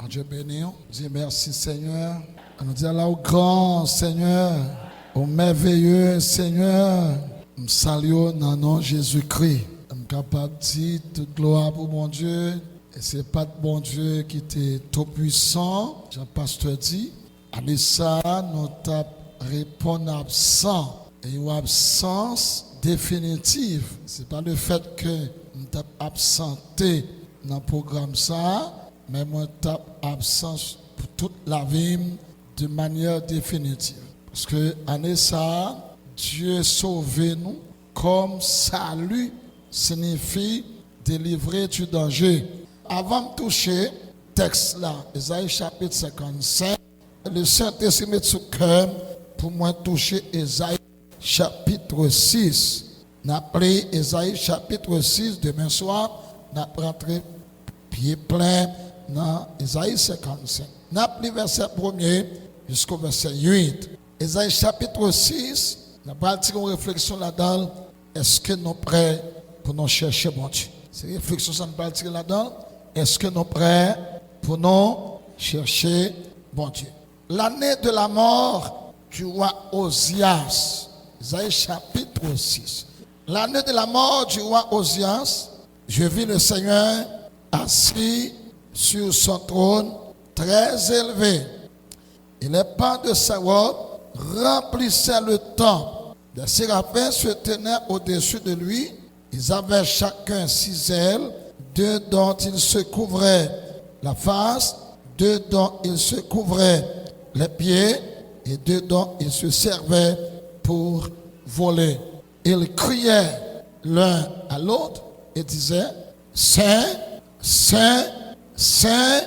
Dieu béni. Dis merci Seigneur. On nous dit là au grand Seigneur, au merveilleux Seigneur. Je salue dans le nom de Jésus-Christ. Je suis capable de dire toute gloire pour mon Dieu. Et ce n'est pas de bon Dieu qui était tout puissant. Jean-Pasteur dit, avec ça, nous avons répondu absent. Et une absence définitive. Ce n'est pas le fait que nous avons absenté dans le programme ça, mais nous avons absence pour toute la vie de manière définitive. Parce que, en ça, Dieu sauve nous comme salut signifie délivrer du danger. Avant de toucher texte là, Ésaïe chapitre 55, le Saint-Esprit met sous cœur pour moi toucher Ésaïe chapitre 6. N'a pris Ésaïe chapitre 6 demain soir, n'a rentré pied plein dans Ésaïe 55. N'a pris verset 1er jusqu'au verset 8. Ésaïe chapitre 6, n'a pas tiré une réflexion là-dedans. Est-ce que nous sommes prêts pour nous chercher bon Dieu? C'est une réflexion ça ne pas tirer là-dedans. Est-ce que nous sommes prêts pour nous chercher bon Dieu? L'année de la mort du roi Osias, Isaïe chapitre 6. L'année de la mort du roi Osias, je vis le Seigneur assis sur son trône très élevé. Et les pans de sa robe remplissaient le temple. Les séraphins se tenaient au-dessus de lui. Ils avaient chacun 6 ailes, 2 dont ils se couvraient la face, 2 dont ils se couvraient les pieds et 2 dont ils se servaient pour voler. Ils criaient l'un à l'autre et disaient, Saint, Saint, Saint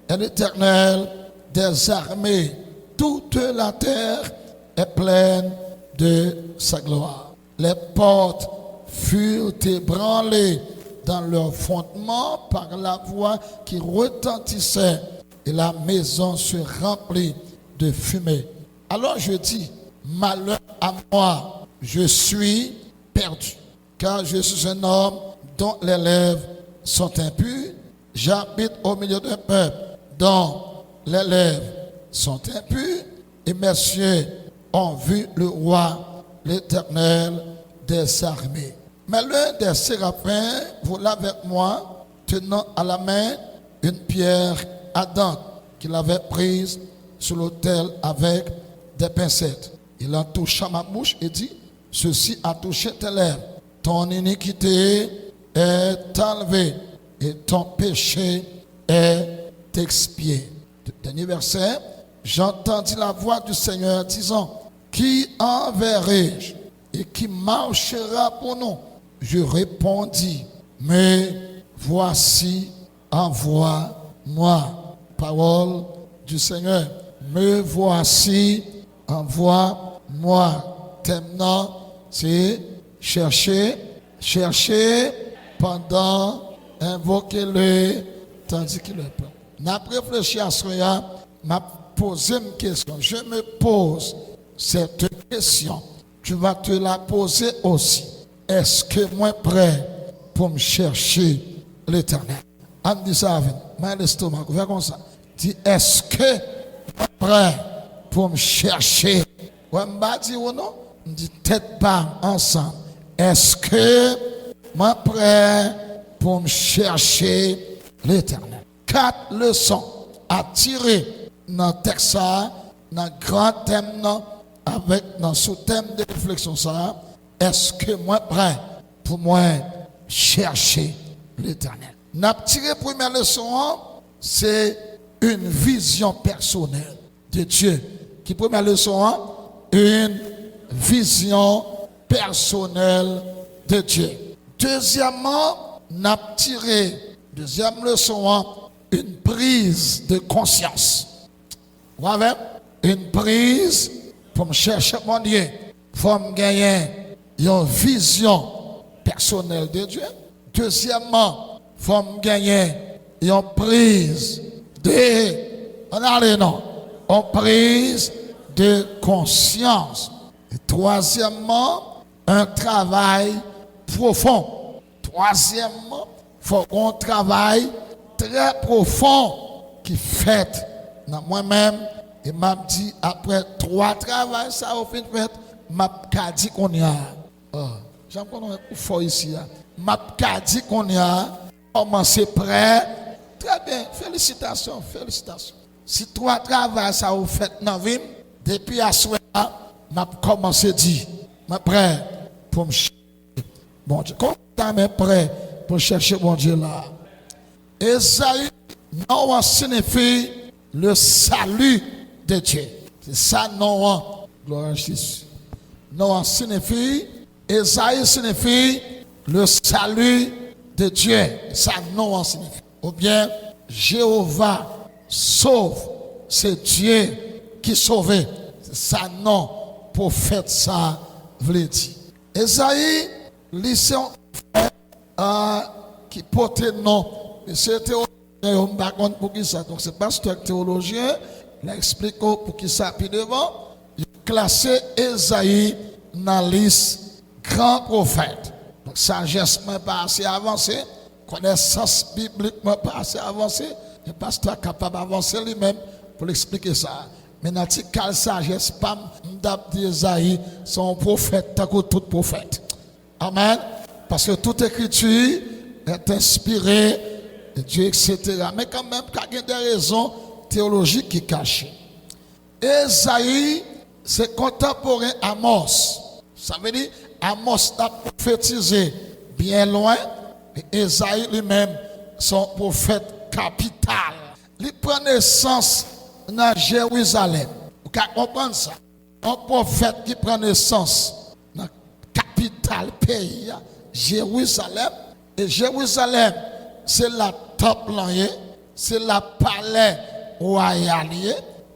est l'Éternel des armées. Toute la terre est pleine de sa gloire. Les portes furent ébranlées dans leur fondement par la voix qui retentissait et la maison se remplit de fumée. Alors je dis, malheur à moi, je suis perdu, car je suis un homme dont les lèvres sont impures. J'habite au milieu d'un peuple dont les lèvres sont impures, et mes cieux ont vu le roi, l'Éternel des armées. Mais l'un des séraphins vola avec moi, tenant à la main une pierre ardente qu'il avait prise sur l'autel avec des pincettes. Il en toucha ma bouche et dit, ceci a touché tes lèvres. Ton iniquité est enlevée et ton péché est expié. Dernier verset, j'entendis la voix du Seigneur disant, qui enverrai-je et qui marchera pour nous? Je répondis, mais voici, envoie-moi. Parole du Seigneur, me voici, envoie-moi. Thème, c'est chercher pendant, invoquer-le, tandis qu'il le prend. N'a réfléchi à cela, m'a posé une question. Je me pose cette question. Tu vas te la poser aussi. Est-ce que moi prêt pour me chercher l'Éternel? On dit ça avec moi, l'estomac, fais comme ça. Dis, est-ce que moi prêt pour me chercher? Ouais, m'a dit ou non? On dit tête bas ensemble. Est-ce que moi prêt pour me chercher l'Éternel? 4 leçons à tirer dans le texte, dans le grand thème, avec dans sous-thème de réflexion ça. Est-ce que moi prêt pour moi chercher l'Éternel? N'a tiré première leçon, c'est une vision personnelle de Dieu. Qui première leçon, une vision personnelle de Dieu. Deuxièmement, n'a tiré deuxième leçon, une prise de conscience. Vous voyez? Une prise pour me chercher mon Dieu, pour me gagner une vision personnelle de Dieu. Deuxièmement, il faut me gagner une prise de, une prise de conscience. Et troisièmement, un travail profond. Troisièmement, il faut qu'on travaille très profond qui fait dans moi-même et m'a dit après 3 travail ça au fin fait m'a dit qu'on y a j'aime qu'on faut ici m'a dit qu'on y a commencé prêt très bien félicitations si 3 travail ça au fait dans vie depuis à soir m'a commencé dit m'a prêt pour me chercher bon Dieu quand tu es prêt pour chercher bon Dieu là Esaïe non signifie le salut de Dieu. C'est ça non. Gloire à Jésus. Non signifie, Esaïe signifie le salut de Dieu. Ça non signifie. Ou bien Jéhovah sauve. C'est Dieu qui sauve. C'est ça non. Prophète ça veut dire. Esaïe, lycée qui porte nom. C'est théologien, pour qui ça. Donc c'est pasteur théologien, il explique pour qui ça. Puis devant, il a classé Esaïe dans la liste grand prophète. Donc sagesse n'est pas assez avancée, connaissance biblique n'est pas assez avancée. Le pasteur est capable d'avancer lui-même pour expliquer ça. Mais dans le sagesse, pas d'Esaïe, son prophète, tant que tout prophète. Amen. Parce que toute écriture est inspirée de Dieu, etc. Mais quand même, il y a des raisons théologiques qui cachent. Esaïe, c'est contemporain Amos. Ça veut dire, Amos a prophétisé bien loin. Et Esaïe lui-même, son prophète capital. Il prend naissance dans Jérusalem. Vous comprenez ça? Un prophète qui prend naissance dans la capitale pays, Jérusalem. Et Jérusalem, c'est la temple, c'est la palais royal.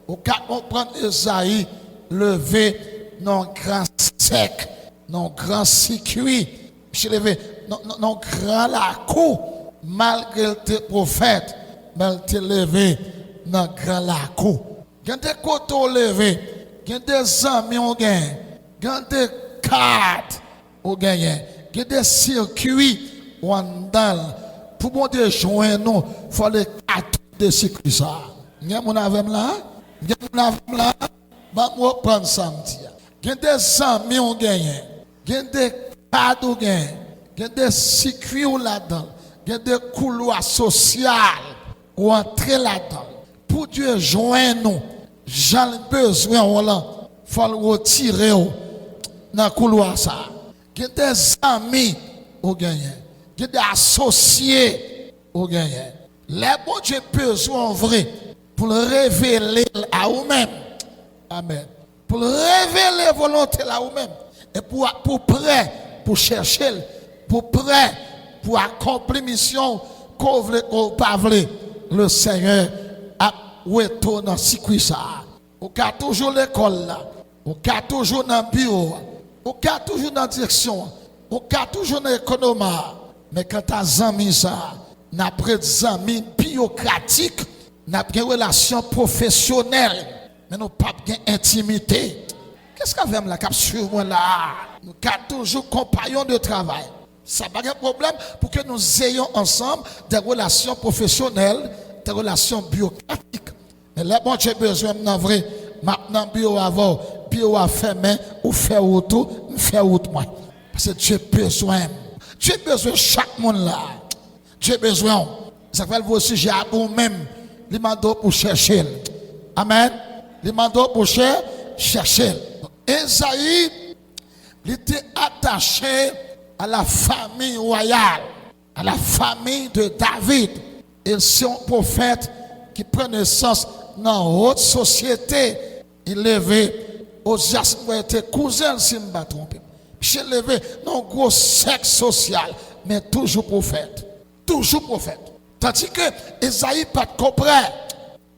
Vous comprenez Esaïe levé dans grand sec, dans grand circuit, levé dans grand la cour, malgré tes prophètes, mais il levé dans grand la cour. Il y a des côtés levés, il y a des amis au gain, il y a des cartes au gain, il y a des circuits ou dans pour bon Dieu joindre nous, il faut les cartes de circuits ça. Il y a mon avem là, il y a mon avem là, moi prendre ça me dire. Il y a des amis au gain, il y a des cartes au gain, il y a des circuits là-dedans, il y a des couloirs sociaux ou entrer là-dedans. Pour Dieu joindre nous, j'ai besoin il faut le retirer dans le couloir ça. Il y a des amis au gain, il y a des associés au gain. Les bons Dieu besoin vrai pour le révéler à vous-même. Amen. Pour le révéler volonté à vous-même. Et pour prêt, pour chercher, pour prêt, pour accomplir mission, qu'on veut ou pas veut, le Seigneur a retourné dans ce ça. Au cas toujours l'école là, au cas toujours dans le bureau, au cas toujours dans la direction, au cas toujours dans l'économie. Mais quand tu as amis ça, n'a pas des amis bureaucratiques, n'a pas de relation professionnelle, mais nous pas de intimité. Qu'est-ce qu'on fait là, cap sur moi là? Nous avons toujours compagnons de travail. Ça n'a pas de problème pour que nous ayons ensemble des relations professionnelles, des relations bureaucratiques. Mais là, bon, j'ai besoin d'un vrai. Maintenant, bureau avant, bureau à fermer, ou faire autour, faire autre moi. Parce que Dieu a besoin. Dieu a besoin de chaque monde là. Dieu a besoin. Ça fait vos sujets à vous-même. Les mandats pour chercher. Amen. Les mandats pour chercher. Esaïe, il était attaché à la famille royale, à la famille de David. Et c'est un prophète qui prend naissance dans une haute société. Il levé aux était cousin, si je ne me trompe. Il est levé dans un gros sexe social, mais toujours prophète. Toujours prophète. Tandis que Esaïe pas de comprendre.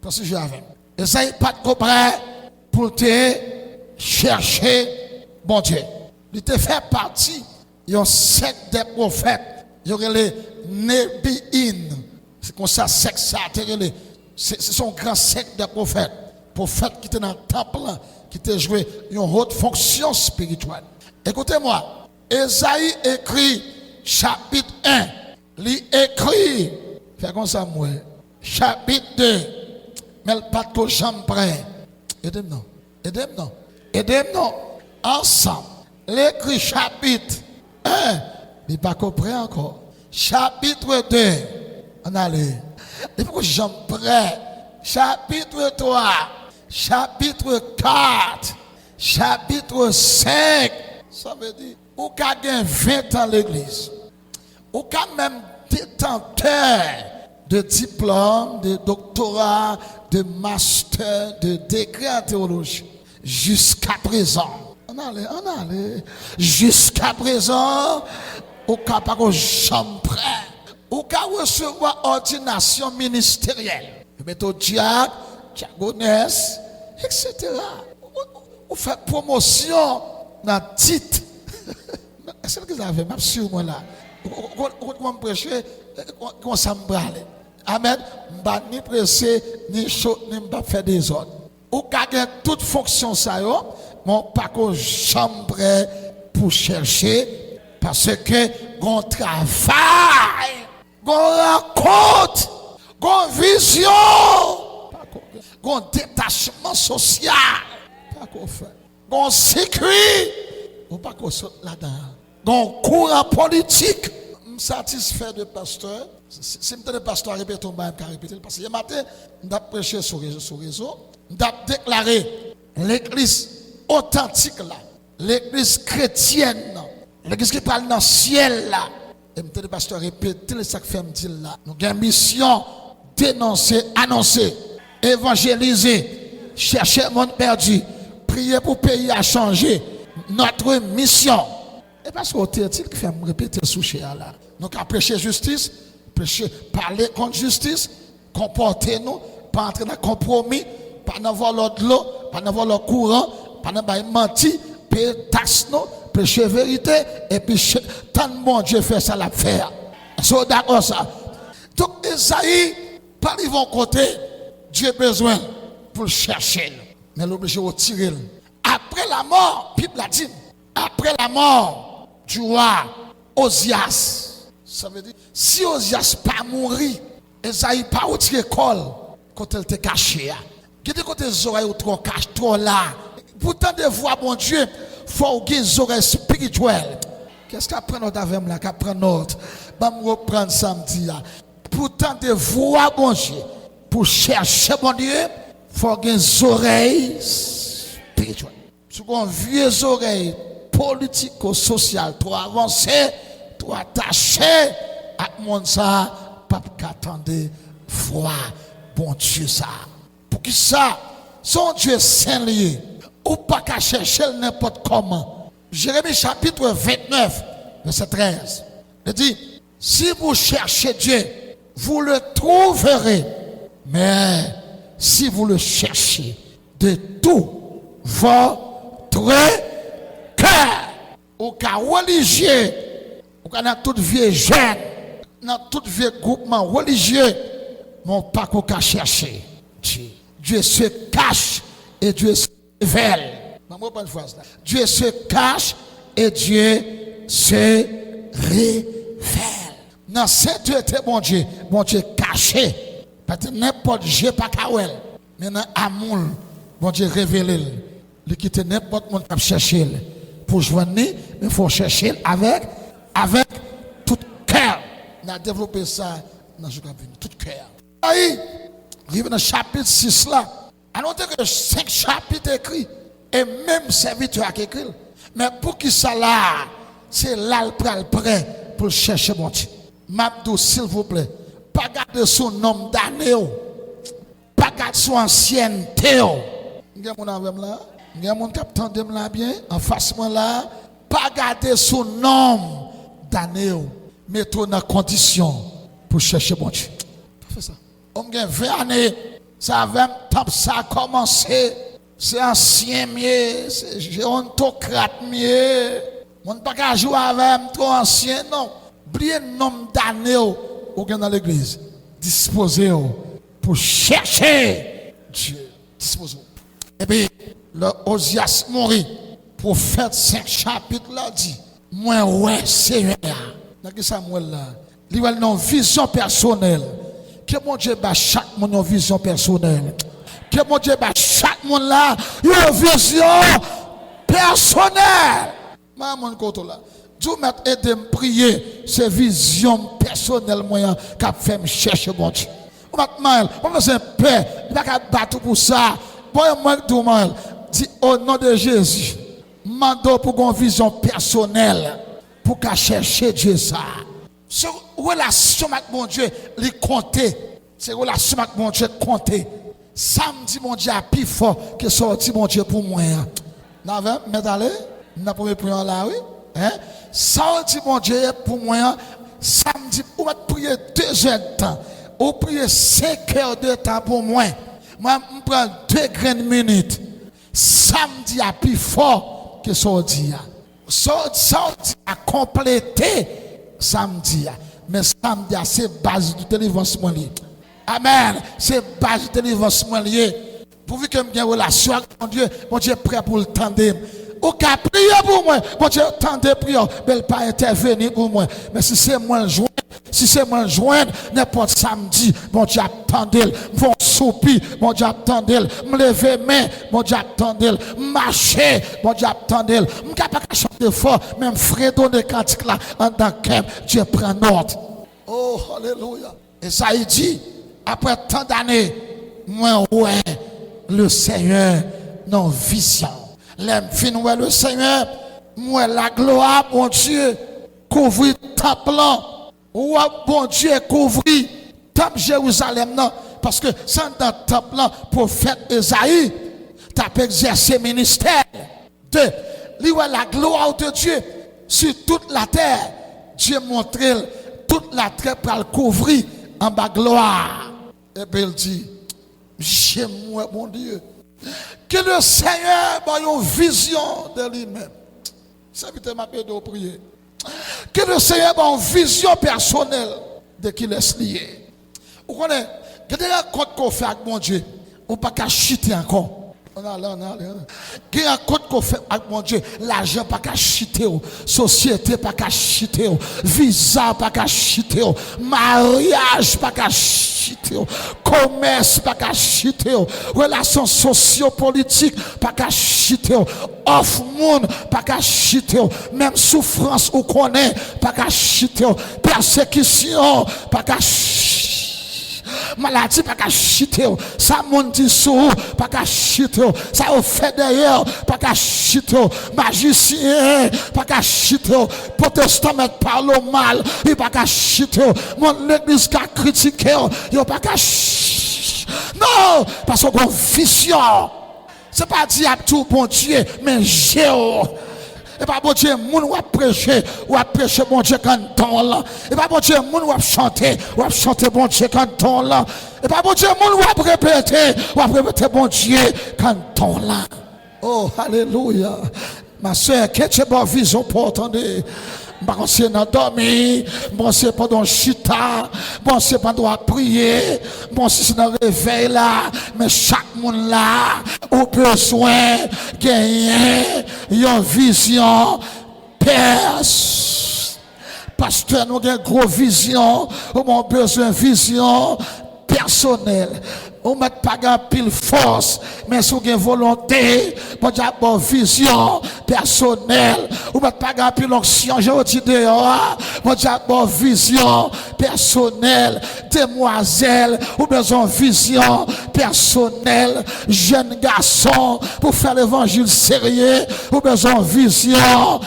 Parce que j'avais. Esaïe pas de comprendre pour te chercher bon Dieu. Il te fait partie d'un secte des prophètes. Il y aurait les Nébi'in. C'est comme ça, secte ça. C'est son grand secte des prophètes. Prophètes qui étaient dans le temple, qui étaient joué une haute fonction spirituelle. Écoutez-moi. Esaïe écrit chapitre 1. Il écrit. Fais comme ça, moi. Chapitre 2. mais le pas de jambe prêt. Aidez-moi, aidez-moi, aidez-moi. Ensemble, l'écrit chapitre 1, il n'est pas compris encore. Chapitre 2, on allait. Depuis que jambe prêt. Chapitre 3, chapitre 4, chapitre 5. Ça veut dire, ou qu'a gagné 20 ans l'église. Ou qu'a même détenteur de diplôme, de doctorat, de master, de décret en théologie. Jusqu'à présent. On allait. Jusqu'à présent, ou qu'a pas de chambre prêt. Ou qu'a recevoir ordination ministérielle. Mettez diacre, diaconesse, etc. Ou fait promotion dans le titre. Est-ce que vous avez même sur moi là? Quand je prêche, quand ça me brale. Amen. Je ne vais ni presser, ni chaud, ni faire des ordres. Ou gagner toute fonction, ça y est, mon pas que chambre pour chercher, parce que on travaille, on rencontre. Gon vision, gon détachement social, pas qu'on fait. Gon sécurité, on pas qu'on saute là-dedans. Gon courant politique, je suis satisfait de pasteur. Si je suis pasteur, répétons, je vais répéter. Parce que ce matin, je vais prêcher sur réseau. Je vais déclarer l'église authentique là, l'église chrétienne, l'église qui parle dans le ciel là. Et je vais pasteur répéter ce que fait me dire là. Nous avons une mission. Dénoncer, annoncer, évangéliser, chercher le monde perdu, prier pour le pays à changer. Notre mission. Et parce que c'est il qui fait me répéter sous chez là. Donc à prêcher justice, prêcher, parler contre justice, comporter nous, pas entrer dans compromis, pas n'avoir l'autre l'eau, pas n'avoir le courant, pas n'avoir menti, payer taxe nous, prêcher vérité, et puis tant de bon Dieu fait ça la faire. So d'accord ça. Donc Esaïe, par les bons côtés, Dieu a besoin pour le chercher. Mais l'obligé de retirer. Après la mort, Bible a dit, après la mort du roi Osias, ça veut dire, si Osias pas mourir, Esaïe pas retiré col, quand elle était cachée. Qui dit que tes oreilles trop cachées, trop là. Pourtant, de voir mon Dieu, il faut que les oreilles spirituelles. Qu'est-ce qu'après notre avec là, qu'après notre, je vais reprendre samedi. Pourtant, de voir mon Dieu, pour chercher mon Dieu, il faut que les oreilles spirituelles. Si on a vieux oreilles politico-sociales, trop avancées, trop attachées à mon ça, pas qu'attendre froid, bon Dieu ça. Pour qui ça, son Dieu saint lié, ou pas qu'à chercher n'importe comment. Jérémie chapitre 29, verset 13. Il dit, si vous cherchez Dieu, vous le trouverez. Mais si vous le cherchez de tout votre cœur, au cas religieux, au cas dans tout vieux jeune, dans tout vieux groupement religieux, mon pas qu'on a cherché Dieu. Dieu se cache et Dieu se révèle. Dieu se cache et Dieu se révèle. Dans cette était bon Dieu caché. Parce que n'importe Dieu pas kawel. Mais dans l'amour, bon Dieu révélé. Il quitte n'importe monde qui chercher. Pour joindre, mais il faut chercher avec tout cœur. On a développé ça dans le tout cœur. Aïe, arrive dans le chapitre 6 là. À noter que 5 chapitres écrits. Et même serviteur qui écrit. Mais pour qui ça là, c'est là le prêt pour chercher mon Dieu. Mabdou, s'il vous plaît, pas garder son nom d'année, pas garder son ancienneté. Il y a mon avec là, il y a mon capitaine de là bien, en face moi là, pas garder son nom d'année, mettons dans condition pour chercher mon Dieu. Fais ça. On a 20 années, ça a 20 temps, ça a commencé. C'est ancien mieux, c'est gérontocrate mieux. On ne peut pas jouer avec trop ancien, non. Oubliez le nombre d'années au dans l'église. Disposez pour chercher Dieu. Disposez. Et puis, le Osias mourit. Prophète 5 chapitres là dit, moi ouais Seigneur. Dans que Samuel là, il a une vision personnelle. Que mon Dieu bat chaque mon vision personnelle. que mon Dieu bat chaque monde là, une vision personnelle. Maman côté là. Dieu m'a aidé à prier, c'est vision personnelle moyen qui fait me chercher mon Dieu. On c'est un père, il n'a qu'à battre pour ça. Bon, moi tout mal. Dit au nom de Jésus, mando pour une vision personnelle pour qu'à chercher Dieu ça. Cette relation avec mon Dieu, les compter. Cette relation avec mon Dieu compter. Samedi mon Dieu a plus fort que sorti mon Dieu pour moi. N'avez mais allez, n'a pas prier là oui. Hein? Sorti mon Dieu pour moi. Samedi on va prier 2 heures de temps. On prie 5 heures de temps pour moi. Moi je prends 2 grandes minutes. Samedi a plus fort que sorti. Sorti a complété samedi. Mais samedi c'est base du délivrance lié. Amen. C'est base du délivrance lié. Pourvu que j'ai une relation avec mon Dieu est prêt pour le tendre. Ou qu'à prier pour moi, mon Dieu tendre prière, mais il pas intervenir pour moi. Mais si c'est moi le joindre, si c'est moi le joindre, n'importe samedi, mon Dieu attendez, mon soupir, mon Dieu attendez, me lever main, mon Dieu attendez, marcher, mon Dieu attendez, me capable de chanter fort, même fredonner cantique là, en tant que Dieu prend note. Oh, alléluia. Et ça il dit, après tant d'années, moi ouais, le Seigneur non vision. L'aime fin ouais le Seigneur, moi la gloire, mon Dieu, couvrir temple là. Ou bon Dieu couvrir temple Jérusalem non parce que sans dans temple là prophète Esaïe t'a exercé ministère de lui la gloire de Dieu sur toute la terre. Dieu montre toute la terre pour le couvrir en bas gloire. Et puis il dit j'aime moi mon Dieu que le Seigneur ait une vision de lui-même. Ça veut dire m'a de prier. Que le Seigneur ait une vision personnelle de qui laisse lié. Vous connaissez, quand il y a un compte qu'on fait avec mon Dieu, on ne peut pas chiter encore. On a là. Il y a un compte qu'on fait avec mon Dieu, l'argent pas qu'à chiter, société pas qu'à chiter, visa pas qu'à chiter, mariage pas qu'à chiter, commerce pas qu'à chiter, relations sociopolitiques pas qu'à chiter, off monde pas qu'à chiter, même souffrance ou connaît pas qu'à chiter, persécution pas qu'à maladie pas qu'à chiter, ça monte sous pas qu'à chiter, ça au fait d'ailleurs pas qu'à chiter, magicien pas qu'à chiter, protestant mettre parle mal, il pas qu'à chiter, mon église qu'a critiqué, il pas qu'à non, parce qu'on vision. C'est pas dire à tout bon Dieu, mais j'ai et pas bon Dieu, moun ou prêcher bon Dieu quand ton là. Et pas bon Dieu, moun ou chanter bon Dieu quand ton là. Et pas bon Dieu, moun ou répéter bon Dieu quand ton là. Oh, alléluia. Ma soeur, qu'est-ce que tu as vision pour entendre? Bon, c'est dans dormir, bon, c'est pendant chita, bon, c'est pendant prier, bon, c'est dans le réveil là, mais chaque monde là, a besoin de gagner une vision pasteur, nous avons une grosse vision, nous avons besoin de vision personnelle. On ne met pas de pile force, mais si vous avez volonté, vous avez une vision personnelle. On ne met pas de pile onction, je vous dis dehors, vous avez une vision personnelle. Demoiselle, vous avez besoin de vision personnelle. Jeune garçon, pour faire l'évangile sérieux, vous avez besoin de vision.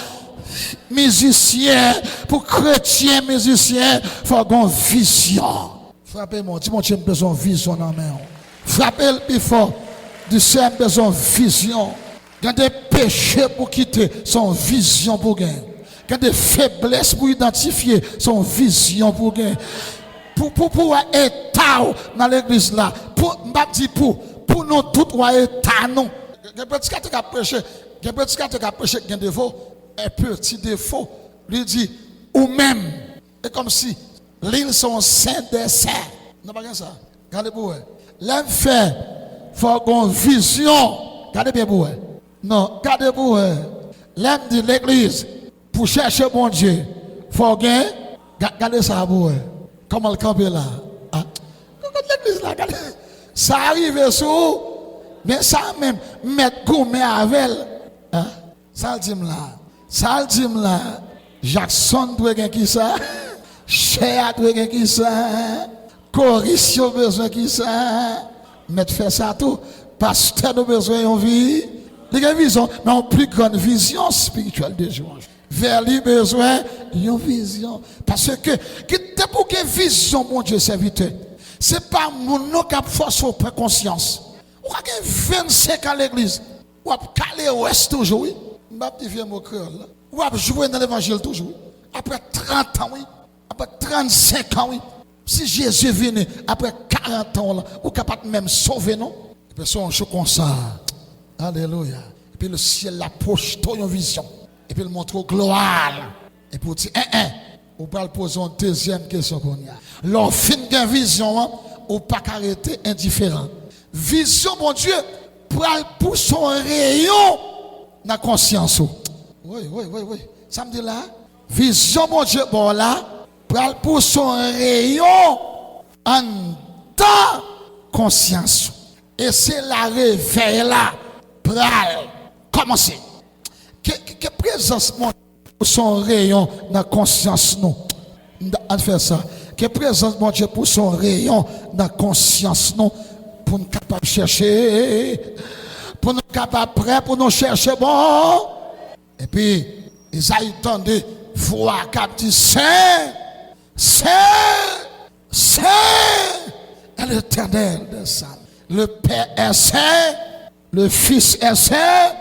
Musicien, pour chrétien, musicien, il faut avoir une vision. Frappez-moi, dis-moi, tu as besoin de vision dans la main. Frappez le plus fort. Du Seigneur, besoin de vision. Quand des péchés pour quitter, son vision pour gagner. Quand des faiblesses pour identifier, son vision pour gagner. Pour état dans l'église là. Pour nous tous, état non. Il y a un petit qui a prêché, un petit défaut. Lui dit, ou même, et comme si. L'île sont saints des saints. Non, pas ça. Regardez pour vous. L'homme fait, faut qu'on vision. Regardez bien pour vous. Non, regardez pour vous. L'homme de l'église, pour chercher mon Dieu, faut qu'on. Regardez ça pour vous. Comment le camper là. L'église là, regardez. Ça arrive sous Mais ça même, mettre gourmet avec. Hein? Ça le dit là. Ça le dit là. Jackson doit gagner qui ça? Cher doit gagner qui ça? Corisio besoin qui ça? Mettre faire ça tout. Pasteur de besoin en vie. Il y a une vision, mais une plus grande vision spirituelle de Dieu. Vers lui besoin, une vision. Parce que, pour que vision, mon Dieu, serviteur, c'est pas mon nom qui a force au conscience. Ou a 25 ans à l'église, ou a calé ouest toujours, oui. M'a dit vieux mot créole, ou a joué dans l'évangile toujours. Après 30 ans, oui. Après 35 ans, oui. Si Jésus est venu après 40 ans, là, ou capable même sauver, non? Et puis, son jeu comme ça. Alléluia. Et puis, le ciel l'approche, une vision. Et puis, il montre gloire. Et puis, il dit, on va poser une deuxième question qu'on y a. Leur fin de vision, ou pas arrêter indifférent. Vision, mon Dieu, pour son rayon dans la conscience. Oui. Ça me dit là. Vision, mon Dieu, bon là, pour son rayon en ta conscience. Et c'est la réveil là, pral, commencer. Que présence, mon Dieu, pour son rayon dans la conscience, nous. On fait ça. Que présence, mon Dieu, pour son rayon dans la conscience, nous. Pour nous capables de chercher, pour nous capables prêts, pour nous chercher bon. Et puis, Isaïe tendait, voix qui dit, Saint est l'Éternel des saints. Le Père est saint, le Fils est saint,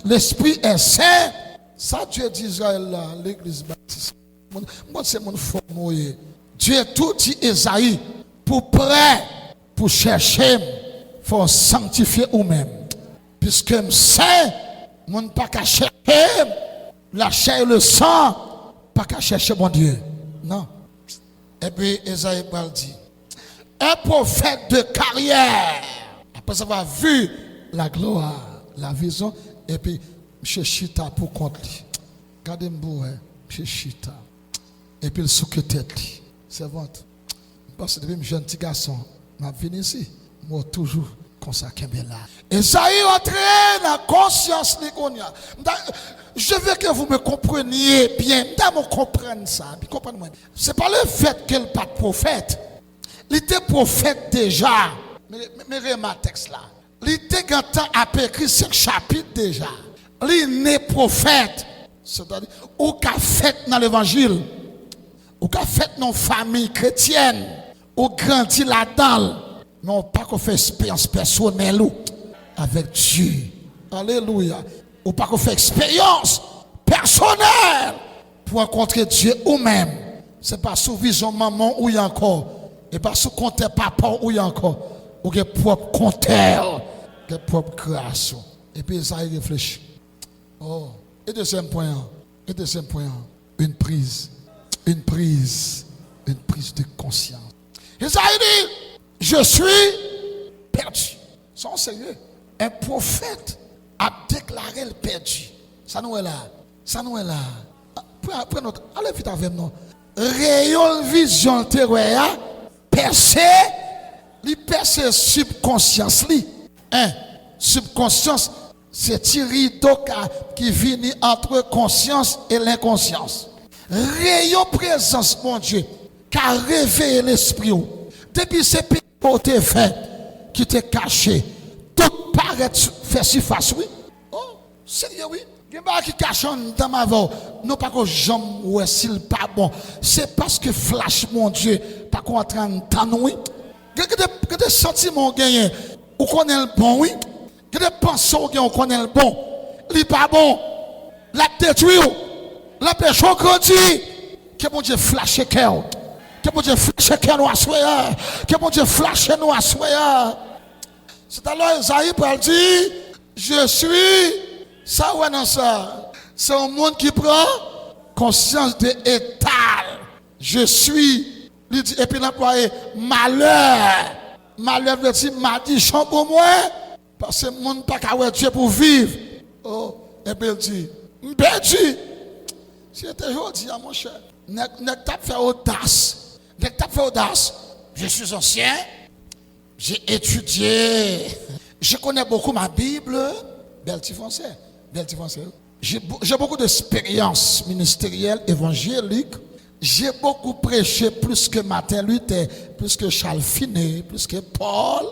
l'Esprit est saint. Ça, Dieu d'Israël, l'église baptiste. Moi, c'est mon formule. Dieu tout dit Isaïe pour prêt. Pour chercher, il faut sanctifier vous-même. Puisque saint, on ne peut pas chercher la chair et le sang, pas qu'à chercher mon Dieu. Non. Et puis, Esaïe dit, un prophète de carrière, après avoir vu la gloire, la vision, et puis, M. Chita pour compte. Regardez-moi, M. Chita. Et puis, le souk tête. C'est votre. Parce que depuis un jeune petit garçon, je viens ici, moi toujours comme ça qui est là. Et ça y entraîne la conscience. Je veux que vous me compreniez bien. Vous comprenez ça. Ce n'est pas le fait qu'elle n'est pas prophète. Il était prophète déjà. Mais remarquez le texte là. Il était quand à écrit 5 chapitres déjà. Il est prophète. C'est-à-dire, ou qu'a fait dans l'évangile, ou qu'a fait dans la famille chrétienne. Ou grandit là-dedans, mais on pas qu'on fait expérience personnelle avec Dieu. Alléluia. Ou pas qu'on fait expérience personnelle pour rencontrer Dieu ou même. C'est pas sous vision maman ou y encore. Et pas sous compteur papa ou y encore. Ou que propre compteur, que propre création. Et puis ça y réfléchit. Oh. Et deuxième point. Une prise de conscience. Isaïe dit, je suis perdu. Son sérieux. Un prophète a déclaré le perdu. Ça nous est là. Après notre, allez vite avec nous. Rayon vision terroir, percé subconscience. Subconscience, c'est un rideau qui vient entre conscience et l'inconscience. Rayon présence, mon Dieu, qui a réveillé l'esprit. Depuis ces pays qui étaient faits, qui étaient cachés, tout paraît faire surface, oui. Oh, sérieux, oui. Il y a des qui cachent dans ma voix. Non pas que j'aime ou s'il pas bon. C'est parce que flash, mon Dieu, pas qu'on est en train de t'annouer. Il y a des sentiments gagnés, ou qu'on est le bon, oui. Il y a des pensées où on connaît le bon. Il n'est pas bon. La détruit, la pêche au grandit. Que mon Dieu flash et cœur. Que mon Dieu flash et cœur nous assoya. Que mon Dieu flash et nous assoya. C'est alors Isaïe pour dire, je suis, ça ou non ça. C'est un monde qui prend conscience de état. Je suis, et puis l'employé, malheur. Malheur veut dire, maldition pour moi. Parce que le monde n'a pas Dieu pour vivre. Oh, et puis il dit, perdu. Si c'était aujourd'hui, mon cher, n'est pas fait audace. N'est pas fait audace. Je suis ancien, j'ai étudié Je connais beaucoup ma Bible, belle petit français, belle petit français. J'ai beaucoup d'expérience ministérielle, évangélique. J'ai beaucoup prêché plus que Martin Luther, plus que Charles Finet, plus que Paul.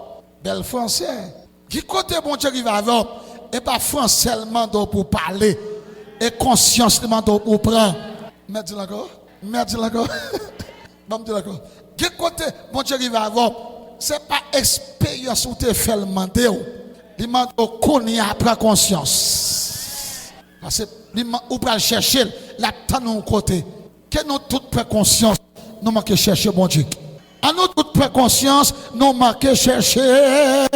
Bel français. Qui côté bon Dieu qui va avec, et pas français seulement pour parler, et conscience seulement pour prendre. Merci d'accord? Merci d'accord? Bon, d'accord. Qui côté bon Dieu qui va avec, c'est pas expérience où tu fais le mandat. Il demande qu'on y apprend conscience. Parce que ou pas chercher la temps côté. Que nous toutes prenons conscience, nous manquons chercher bon Dieu. À nous toutes prenons conscience, nous manquons chercher.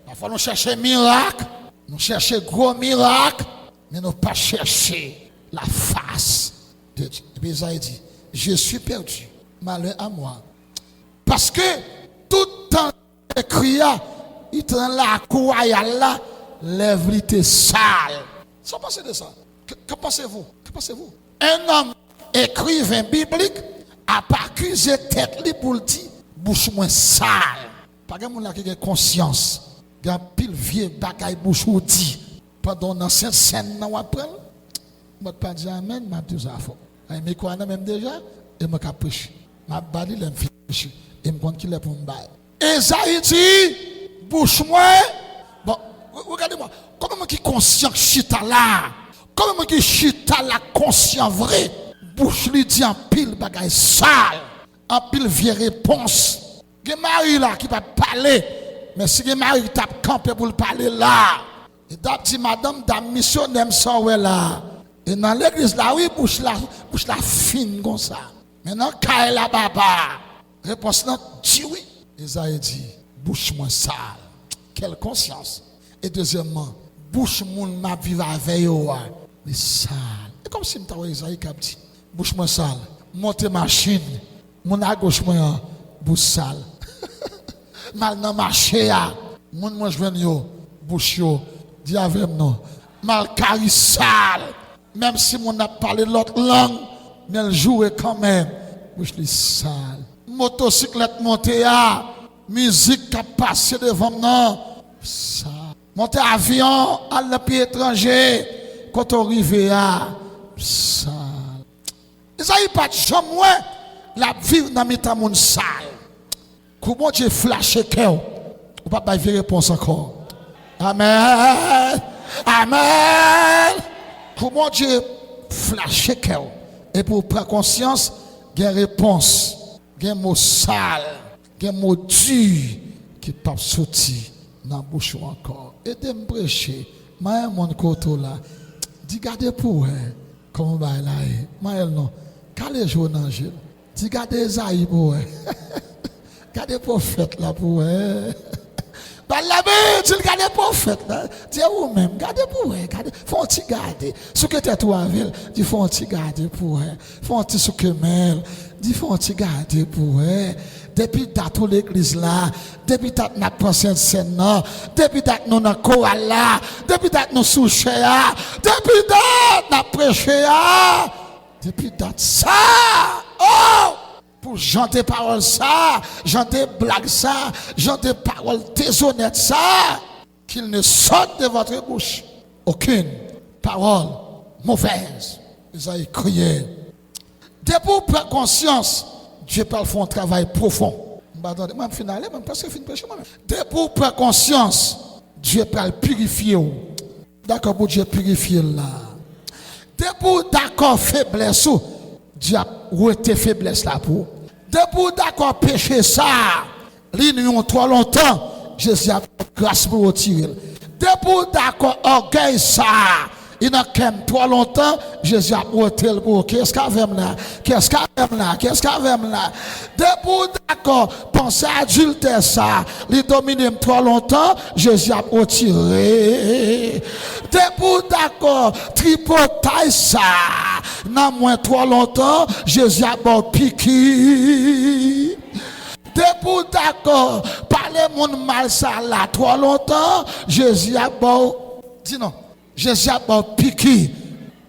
Parfois nous cherchons miracle, nous cherchons gros miracle, mais nous pas chercher la face de Dieu. Et puis Isaïe dit, je suis perdu, malheur à moi. Parce que tout temps écrit, il est dans la cour là, lèvres étaient sales. Ça pensez de ça? Que pensez-vous? Que pensez-vous? Un homme écrivain biblique a pas accusé tête li pour le dire bouche moins sale. Pas de monde qui a conscience. Il y a pile vieux bagaille bouche ou dit pendant dans cette scène nan après. Moi pas dire amen, m'a dit ça faux. Mais quoi même déjà et m'a capriche. M'a bali l'aime fiche et me compte qu'il est pour me bailler. Esaïe dit bouche moins. Bon, regardez-moi. Comment qui conscient chita là? Comment qui chita la conscient vrai? Bouche lui dit en pile bagaille sale, en pile vieille réponse. Il y a Marie là qui va parler, mais si il y a Marie qui tape campé pour parler là, et d'abord dit madame, dame missionnaire ça ouais là. Et dans l'église là, oui, bouche la fine comme ça. Maintenant, quand la baba, réponse là, dit oui. Isaïe dit, bouche moins sale. Quelle conscience. Et deuxièmement, bouche moun m'a vivre avec eux, mais sale. Et comme si m't'a Isaïe qui a dit, bouche moins sale, monter machine, mon à gauche moins bouche sale. Mal dans marché ya, mon moi joine yo, bouche yo, dis avec non. Mal cari sale, même si mon a parlé l'autre langue, mais elle joue quand même, bouche li sale. Motocyclette monter ya, musique qui a passé devant non, sale. Monter avion à le pays étranger, quand on arrive ya, sale. Isaïe pas de jamais la vivre dans mes moun sale. Comment Dieu flashé cœur, ou pas pas réponse encore. Amen. Amen. Comment Dieu flashé cœur et pour prendre conscience, il y a réponse, il y a mot sale, il y a mot dur qui pas sorti dans la bouche encore. Et de me prêcher, moi mon côté là, dis gardez pour comment va là, moi non. Quand les jours d'Angèle, dis gardez Esaïe pour gardez prophète là pour bah la dis gardez prophète là, dis vous même gardez pour gardez, faut t'y garder. Ce que t'es toi ville, dis faut t'y garder pour faut t'y sous kemel, dis faut t'y garder pour depuis date l'église là, depuis date n'a pensé scène là, depuis date nous dans chorale là, depuis date nous souché là, depuis date n'a prêché là. Depuis date ça, oh, pour chanter parole ça, chanter blague ça, chanter parole déshonnête ça, qu'il ne sorte de votre bouche aucune parole mauvaise. Ils ont crié. Dès pour prendre conscience, Dieu parle faire un travail profond. Dès pour prendre conscience, Dieu parle purifier. D'accord, pour Dieu purifier là. Depuis d'accord faiblesse, Dieu a été faiblesse là pour. Depuis d'accord péché ça, l'union trop longtemps, Jésus a grâce pour retirer. Depuis d'accord orgueil ça, il n'a qu'un trop longtemps, Jésus a retiré pour. Qu'est-ce qu'il y a là? Qu'est-ce qu'il y a là? Qu'est-ce qu'il y a là? Depuis d'accord penser adultère ça, il domine trop longtemps, Jésus a retiré. Depuis d'accord tripotaille ça, n'a moins trop longtemps, Jésus a piqué. Depuis d'accord parler mon mal ça là trop longtemps, Jésus a dis non. Jésus a piqué,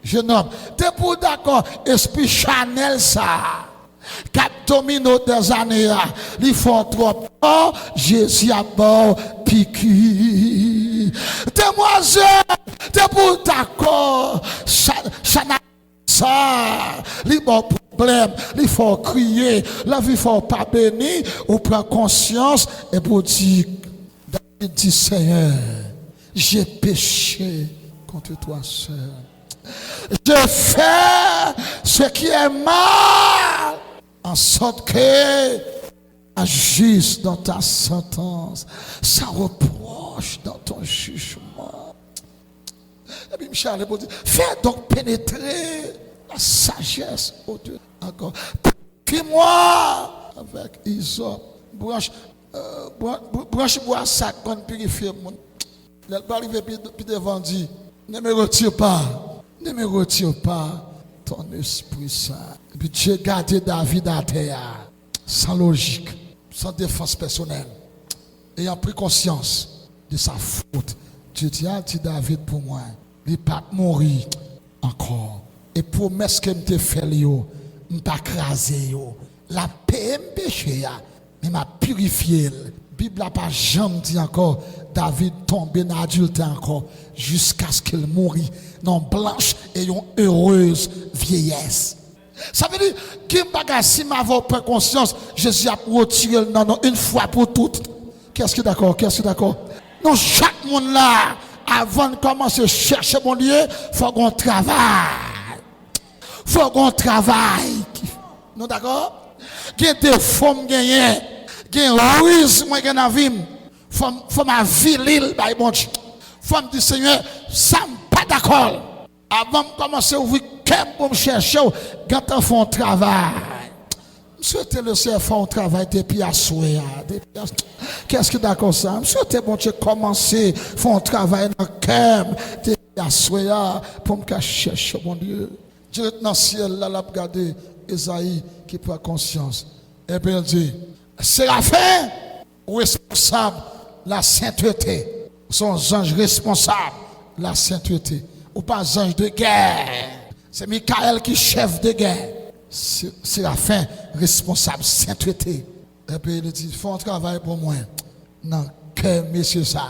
jeune homme. T'es pour d'accord, esprit Chanel ça, cap domino des années, ils font trop. Oh, Jésus a piqué. pour d'accord, ça les bons problèmes, il faut crier, la vie faut pas bénir, on prend conscience et pour dire, David dit Seigneur, j'ai péché contre toi seul. Je fais ce qui est mal, en sorte que agisse dans ta sentence, ça reproche dans ton jugement. Et puis Michel dit, fais donc pénétrer la sagesse au Dieu encore. Puis-moi avec Isop, branche bois sac pour purifier le monde. Elle va arriver puis devant dit, ne me retire pas ton esprit saint. Et puis Dieu gardé David à terre, sans logique, sans défense personnelle, ayant pris conscience de sa faute. Dieu dit David pour moi, il ne va pas mourir encore. Et promesse que je fait, je ne pas craser. La paix me péché, mais m'a purifié. La Bible n'a pas jamais dit encore, David tombé dans l'adultère encore, jusqu'à ce qu'il mourit, non blanche et une heureuse vieillesse. Ça veut dire, si je prends conscience, Jésus a retiré le nom une fois pour toutes. Qu'est-ce que d'accord? Non, chaque monde là, avant de commencer à chercher mon Dieu, il faut qu'on travaille. Non, d'accord? Il y a des femmes qui ont des ruses, moi, qui ont vie. Faut ma vie l'île, bon Dieu. Faut me dire, Seigneur, ça ne pas d'accord. Avant de commencer à ouvrir cœur pour me chercher, quand on fait un travail. Je souhaite le Seigneur faire un travail depuis à souhait. Qu'est-ce que d'accord ça? Je souhaite bon Dieu commencer à faire un travail dans le cœur depuis à souhait pour me chercher, mon Dieu. Dieu dans le ciel, là, l'a regardé Esaïe qui prend conscience. Et puis il dit, Séraphin, responsable la sainteté. Son ange responsable la sainteté. Ou pas ange de guerre. C'est Michael qui est chef de guerre. Séraphin, responsable sainteté. Et puis il dit, fais un travail pour moi. Non, que monsieur ça.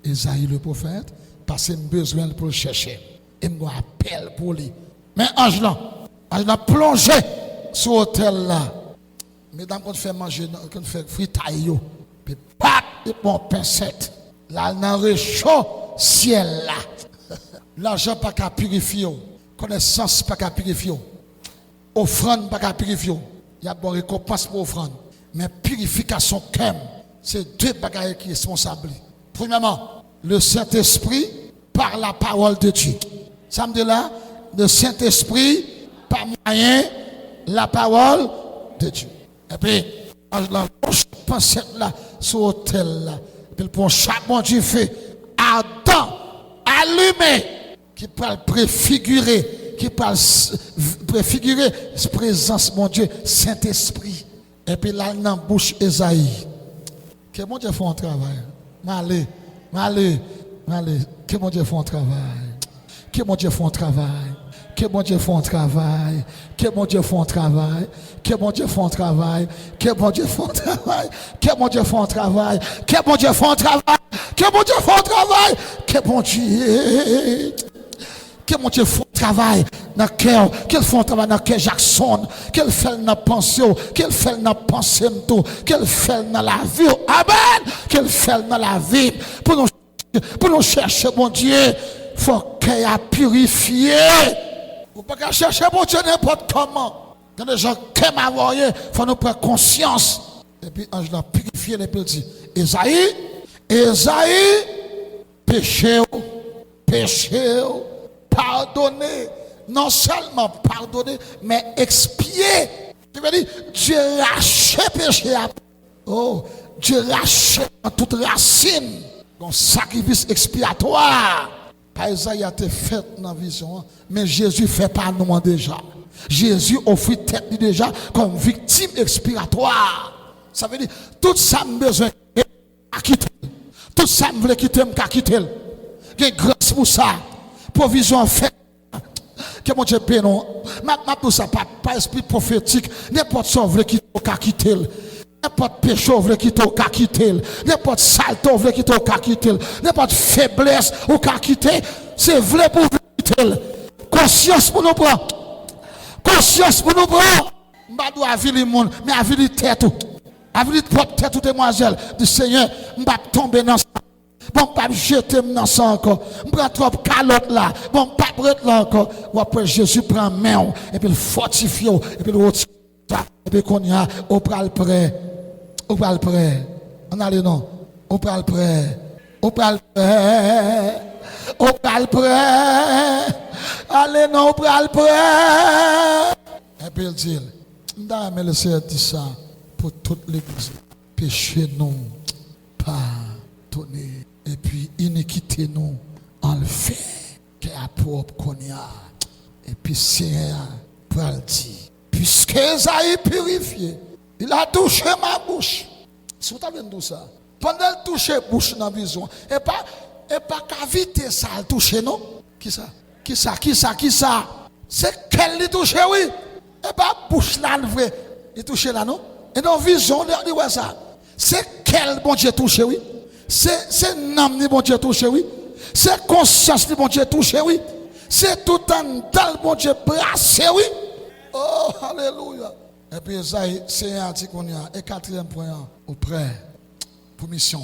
Esaïe le prophète, parce qu'il a besoin pour le chercher. Il me appelle pour lui. Mais ange là plongé sur l'hôtel là. Mesdames, quand on fait manger, quand on fait fritaille, puis pap, et bon pincette. Là, dans le chaud ciel là. L'argent pas qu'à purifier. Connaissance pas qu'à purifier. Offrande pas qu'à purifier. Il y a une récompense pour offrande. Mais purification cœur, c'est deux bagages qui sont responsables. Premièrement, le Saint-Esprit par la parole de Dieu. Ça me dit là, le Saint-Esprit par moyen la parole de Dieu. Et puis, je pense là, sur l'hôtel là. Puis pour chaque bon Dieu fait ardent, allumé, qui peut préfigurer, la présence, mon Dieu, Saint-Esprit. Et puis là, dans la bouche Esaïe. Que mon Dieu fait un travail. Allez. Que mon Dieu fait un travail. Que mon Dieu fait un travail. Que mon Dieu fait un travail. Que mon Dieu fait un travail. Que mon Dieu fait un travail. Que mon Dieu fait un travail. Que mon Dieu fait un travail. Que mon Dieu fait un travail. Que mon Dieu fait un travail. Que mon Dieu. Que mon Dieu fait un travail dans le cœur. Qu'elle fait un travail dans le cœur Jackson. Qu'elle fait dans la pensée. Qu'elle fait dans la pensée. Qu'elle fait dans la vie. Amen. Qu'elle fait dans la vie. Pour nous chercher, mon Dieu, il faut qu'elle a purifié. Vous ne pouvez pas chercher mon Dieu n'importe comment. Quand les gens qui m'ont il faut nous prendre conscience. Et puis, ange l'a purifié les petits. Esaïe, péché, pardonner. Non seulement pardonner, mais expier. Tu veux dire, Dieu lâche péché. Oh, Dieu lâche en toute racine. Un sacrifice expiatoire. Par Isaïe a été fait dans la vision, mais Jésus fait par nous déjà. Jésus offre tête déjà comme victime expiatoire. Ça veut dire, tout ça me besoin de quitter. Tout ça me veut quitter, me quitter. Il y a grâce pour ça. Provision faite. Que mon Dieu paie non. Ma pour ça, pas esprit prophétique. N'importe ça veut quitter. N'importe péché veut quitter. N'importe saleté veut quitter. N'importe faiblesse ou quitter. c'est vrai pour vérité. Conscience pour nous prendre. Conscience pour nous prendre. Je ne dois pas vivre le monde, mais à vivre tête. À vivre propre tête, demoiselle. Du Seigneur, je ne vais pas tomber dans ça. Bon, pas jeter dans ça encore. Je prends trop calotte là. Bon, pas prêtre là encore. Ou après Jésus prend main et puis il fortifie et puis il retire ça. Et puis qu'on y a, au pral prêt. Au pral prêt. On a le nom. Au pral prêt. Au pral prêt. Au pral prêt. Allez non, au pral prêt. Et puis il dit, mais le Seigneur dit ça pour toute l'église. Péchez-nous, pardonnez. Et puis iniquité nous enlever. Qui est propre qu'on y a. Et puis Seigneur, pour le dire. Puisque Esaïe purifié, il a touché ma bouche. Si vous avez dit ça, pendant qu'il touche la bouche dans la vision, et pas cavité ça, il touche, non? Qui ça? C'est qu'elle lui touche, oui. Et pas bouche là, vrai. Il touche là, non? Et dans la vision, il dit ça. C'est qu'elle, bon Dieu, touche, oui. C'est l'âme, bon Dieu, touche, oui. C'est conscience, bon Dieu, touche, oui. C'est tout un dal, bon Dieu, brassé, oui. Oh, alléluia. Et puis, c'est un petit qu'on y a. Et quatrième point, au près, pour mission,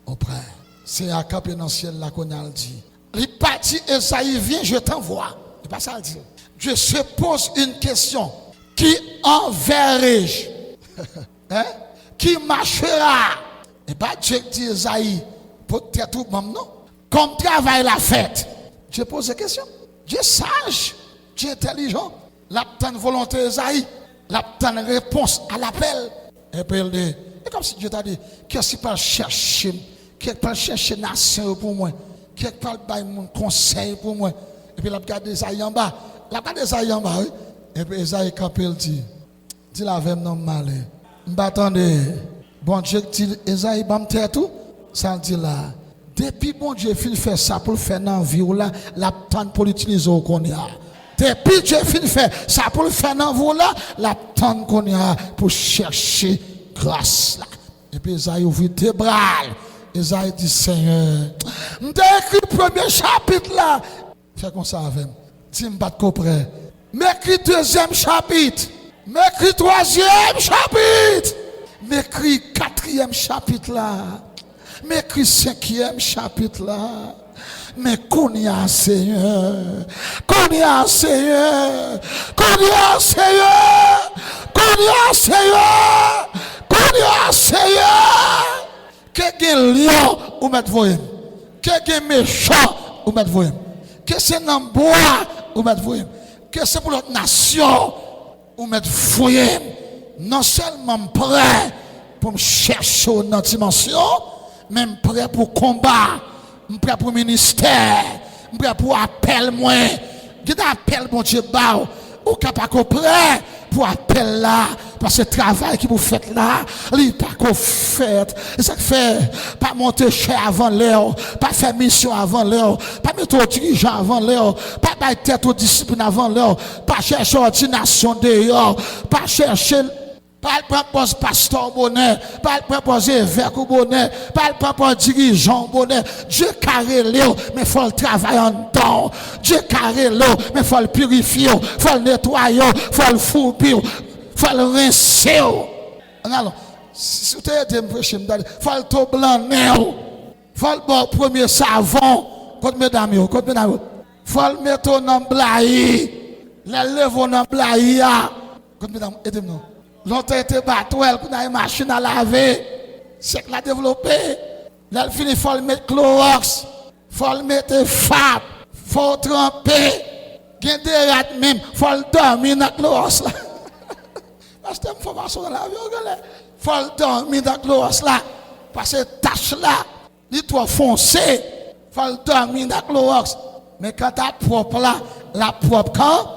au près. C'est à camper dans le ciel, là qu'on a dit. Il partit, Esaïe, viens, je t'envoie. C'est pas ça, le dit. Dieu se pose une question. Qui enverrai-je? Hein? Qui marchera? Et pas Dieu dit, Esaïe, peut-être tout le monde, non? Comme travail la fête. Dieu pose des questions. Dieu sage, Dieu intelligent. L'abtane volonté Esaïe, l'abtane réponse à l'appel. Et puis il dit, et comme si Dieu t'a dit, qu'est-ce qu'il peut chercher, qu'est-ce qu'il peut chercher nation pour moi, qu'est-ce qu'il peut bailler mon conseil pour moi. Et puis il a regardé Esaïe en bas, il a regardé Esaïe en bas, oui. Et puis Esaïe quand il dit la veille non mal. M'attendez, bon Dieu dit Esaïe va me faire tout, ça dit là. Depuis bon Dieu fin fait ça pour faire dans la vie ou là, l'abtane pour l'utiliser au qu'on y a. Depuis Dieu fin fait ça pour le faire dans vous là, la tente qu'on y a pour chercher grâce là. Et puis Esaïe ouvre tes bras. Esaïe dit Seigneur, j'ai écrit le premier chapitre là. Fais comme ça avec moi. Si je ne pas comprendre. M'écris deuxième chapitre. M'écris troisième chapitre. M'écris quatrième chapitre là. M'écris cinquième chapitre là. Mais qu'on y a Seigneur, qu'on y a Seigneur, qu'on y a Seigneur, qu'on y a Seigneur, qu'on y a Seigneur. Quelqu'un lion ou mettre voyez, quelqu'un méchant ou mettre voyez, que c'est dans bois ou mettre voyez, que c'est pour notre nation ou mettre voyez. Non seulement prêt pour me chercher dans notre dimension, même prêt pour combat. Je suis prêt pour le ministère, je suis prêt pour appel moi. Je appel mon Dieu bao, ou capable prêt pour appel là, parce que le travail que vous faites là, il n'est pas qu'on fait. Et ça fait pas monter cher avant l'heure, pas faire mission avant l'heure, pas mettre au dirigeant avant l'heure, pas mettre tête aux disciples avant l'heure, pas chercher ordination dehors, pas chercher. Pas le propose pasteur bonheur, pas le propose évêque ou bonheur, pas le propose dirigeant bonheur. Dieu carré l'eau, mais il faut le travailler en temps. Dieu carré l'eau, mais il faut le purifier, il faut le nettoyer, il faut le fouiller, il faut le rincer. Alors, si vous avez dit, il faut le tout blanc, il faut le bon premier savon, contre mesdames, il faut le mettre dans le blaï, les lèvres dans le blaï, contre mesdames, aidez-moi. Longtemps était battu, elle a une machine à laver. C'est qu'elle a développé. Là, elle finit, il faut le mettre Clorox. Il faut le mettre Fab. Il faut le tremper. Il y a des rats même. Il faut le dormir dans Clorox là. Parce que c'est une formation dans la vie. Il faut le dormir dans Clorox là. Parce que tâche là, il est trop foncé. Il faut le dormir dans Clorox. Mais quand tu as propre là, la propre quand?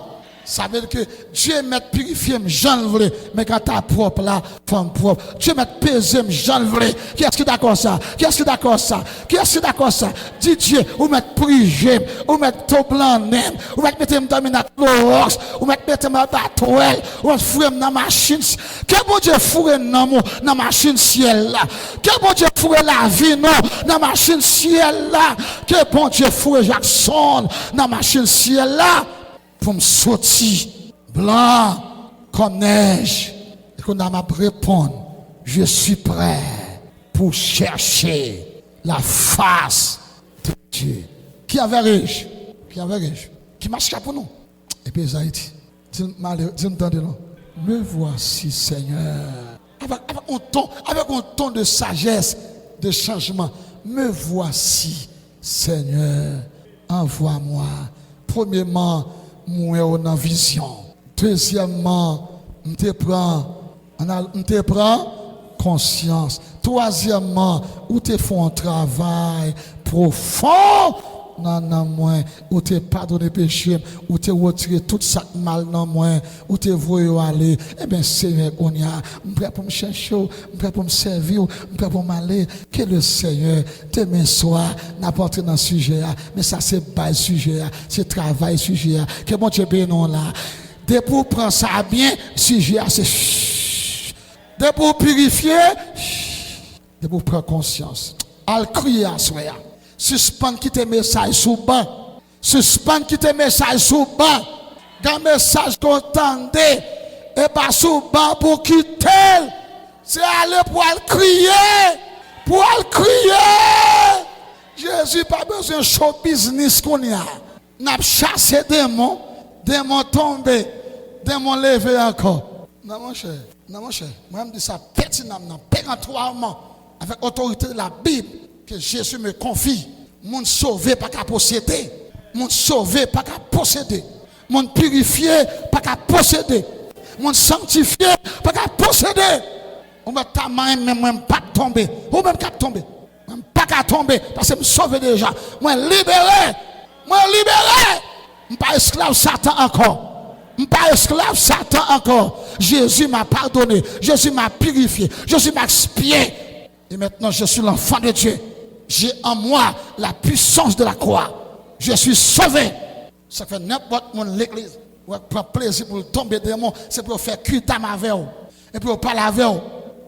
Ça veut dire que Dieu m'a purifié, j'en veux, mais quand t'as propre là, femme propre. Dieu m'a pesé, j'en veux. Qui est-ce qui est d'accord ça? Qui est-ce qui est d'accord ça? Qui est-ce qui est d'accord ça? Dis Dieu, ou m'a privé, ou m'a tout blanc, ou m'a mettre dans ma clorox, ou m'a mettre ma batouelle, ou m'a fourré dans ma machine. Quel bon Dieu fourré dans ma machine ciel là? Quel bon Dieu fourré la vie non dans ma machine ciel là? Quel bon Dieu fourré Jackson dans ma machine ciel là? Pour me sortir blanc comme neige. Et qu'on a m'a répondre, je suis prêt pour chercher la face de Dieu. Qui avait riche? Qui avait riche? Qui marche pour nous? Et puis ça a dit, me voici Seigneur. Avec un ton de sagesse, de changement. Me voici Seigneur. Envoie-moi. Premièrement, moi dans vision. Deuxièmement, on te prend conscience. Troisièmement, où te font un travail profond dans moi, où te pardonner péché, où te retirer tout ça mal dans moi, où te voyer aller. Eh bien, Seigneur, on y a, je suis prêt pour me chercher, je suis prêt pour me servir, je suis prêt pour m'aller. Que le Seigneur, demain soir, n'apporte dans le sujet, mais ça c'est pas le sujet, c'est travail sujet. Que bon Dieu bénisse là. Dès pour prendre ça bien, sujet, c'est dès pour purifier, dès pour prendre conscience. Al crier à soi. Suspendre qui te message sous banc. Suspendre qui te message sous banc. Quand message qu'on tendait et pas sous banc pour quitter. C'est aller pour aller crier. Pour aller crier. Jésus pas besoin de show business qu'on y a. N'a chassé démons. Démons tombés. Démons levés encore. Non mon cher. Non mon cher. Moi je dis ça pertinemment, péremptoirement, avec autorité de la Bible. Que Jésus me confie, mon sauvé pas qu'à posséder, mon sauvé pas qu'à posséder, mon purifié pas qu'à posséder, mon sanctifié pas qu'à posséder. On va ta main même pas tomber, ou même qu'à tomber, même pas qu'à tomber parce que me sauvé déjà, moi libéré, pas esclave Satan encore. Pas esclave Satan encore. Jésus m'a pardonné, Jésus m'a purifié, Jésus m'a expié. Et maintenant je suis l'enfant de Dieu. J'ai en moi la puissance de la croix. Je suis sauvé. Ça fait n'importe mon l'église. On prend plaisir pour tomber des démons. C'est pour faire cuitam avec vous. Et pour parler avec vous.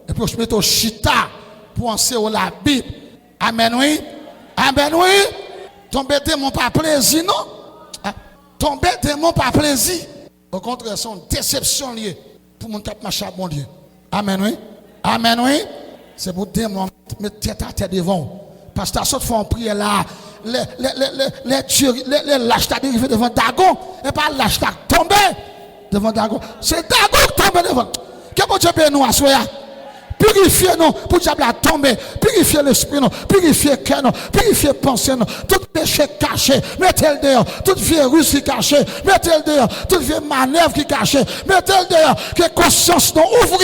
Et pour se mettre au chita. Pour enseigner la Bible. Amen, oui. Amen, oui. Tomber des démons par plaisir, non? Tomber des démons par plaisir. Au contraire, c'est une déception liée. Pour mon cap marcher à bon Dieu. Amen, oui. Amen, oui. C'est pour démons mettre tête à tête devant. Parce que ça font prier là, les lâches qui arrivent devant Dagon, et pas lâches qui tombent devant Dagon. C'est Dagon qui tombe devant. Que bon Dieu bénisse nous à soi. Purifiez nous pour diable tomber. Purifiez l'esprit nous, purifiez le cœur nous, purifiez pensée nous. Tout péché caché, mettez-le dehors. Toute virus qui caché, mettez-le dehors. Toute vieille manœuvre qui caché, mettez-le dehors. Que conscience nous ouvre.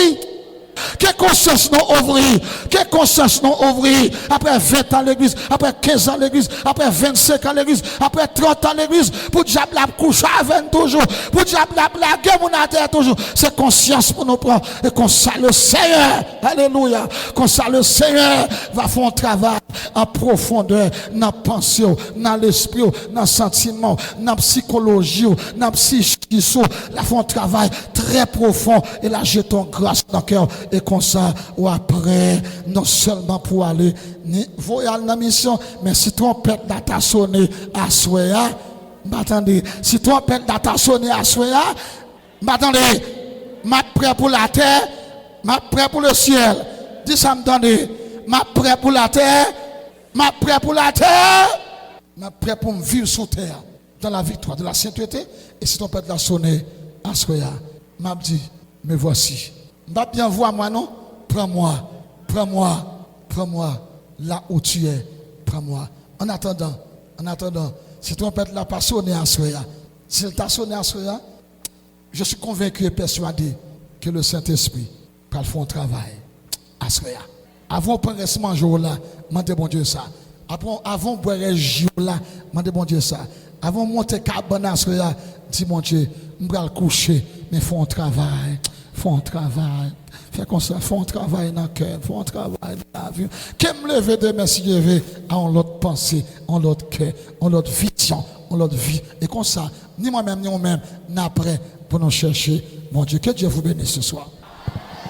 Que conscience nous ouvrir, que conscience nous ouvrir. Après 20 ans l'église, après 15 ans l'église, après 25 ans l'église, après 30 ans l'église, pour diable la coucher avec toujours, pour diable la guerre mon terre toujours. C'est conscience pour nous prendre et qu'on ça le Seigneur, alléluia, qu'on ça le Seigneur va faire un travail en profondeur dans la pensée, dans l'esprit, dans le sentiment, dans la psychologie, dans la psychique, la fait un travail très profond et là j'ai ton grâce dans le cœur. Et comme ça, ou après, non seulement pour aller, ni voyager dans la mission, mais si trompette data sonné à Soya, m'attendez, si trompette data sonné à Soya, m'attendez, m'a prêt pour la terre, m'a prêt pour le ciel. Dis ça, m'attendez, m'a prêt pour la terre, m'a prêt pour la terre, m'a prêt pour me vivre sur terre, dans la victoire, de la sainteté, et si trompette data sonné à Soya, m'a dit, me voici. M'a bien voir moi non? Prends-moi là où tu es. Prends-moi. En attendant, si ton père l'a pas sonné à Soya, s'il t'a sonné à Soya, je suis convaincu et persuadé que le Saint-Esprit va faire un travail à Soya. Avant de prendre ce jour là, demandez bon Dieu ça. Avant de boire jour là, demandez bon Dieu ça. Avant de monter cabane à Soya, dis mon Dieu, je vais le coucher, mais font un travail. Font un travail. Fais comme ça, font un travail dans le cœur, font un travail dans la vie. Qu'est-ce que me lever demain si je vais à l'autre pensée, à l'autre cœur, à l'autre vision, à l'autre vie. Et comme ça, ni moi-même, ni moi-même, n'après pour nous chercher. Mon Dieu, que Dieu vous bénisse ce soir.